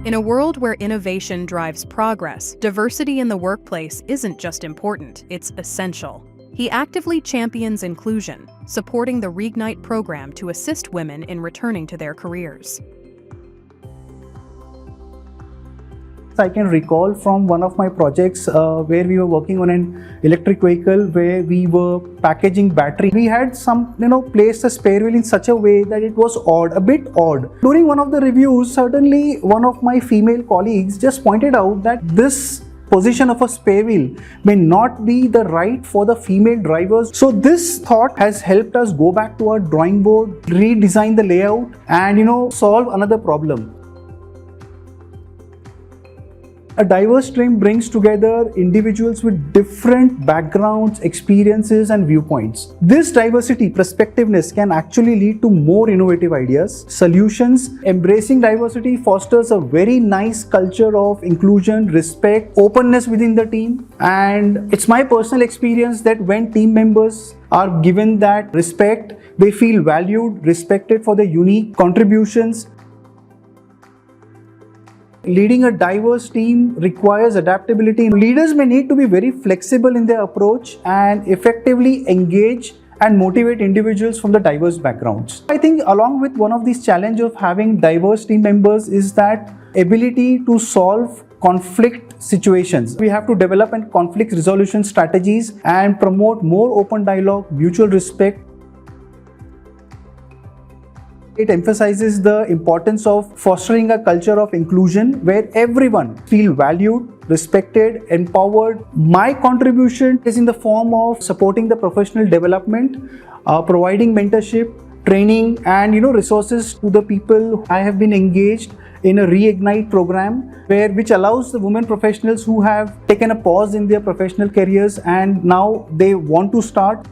In a world where innovation drives progress, diversity in the workplace isn't just important, it's essential. He actively champions inclusion, supporting the Reignite program to assist women in returning to their careers. I can recall from one of my projects where we were working on an electric vehicle where we were packaging battery. We had placed a spare wheel in such a way that it was odd, a bit odd. During one of the reviews, certainly one of my female colleagues just pointed out that this position of a spare wheel may not be the right for the female drivers. So this thought has helped us go back to our drawing board, redesign the layout and solve another problem. A diverse team brings together individuals with different backgrounds, experiences and viewpoints. This diversity, perspectiveness can actually lead to more innovative ideas, solutions. Embracing diversity fosters a very nice culture of inclusion, respect, openness within the team. And it's my personal experience that when team members are given that respect, they feel valued, respected for their unique contributions. Leading a diverse team requires adaptability. Leaders may need to be very flexible in their approach and effectively engage and motivate individuals from the diverse backgrounds. I think along with one of these challenges of having diverse team members is that ability to solve conflict situations. We have to develop and conflict resolution strategies and promote more open dialogue, mutual respect. It emphasizes the importance of fostering a culture of inclusion where everyone feels valued, respected, empowered. My contribution is in the form of supporting the professional development, providing mentorship, training and resources to the people. I have been engaged in a Reignite program which allows the women professionals who have taken a pause in their professional careers and now they want to start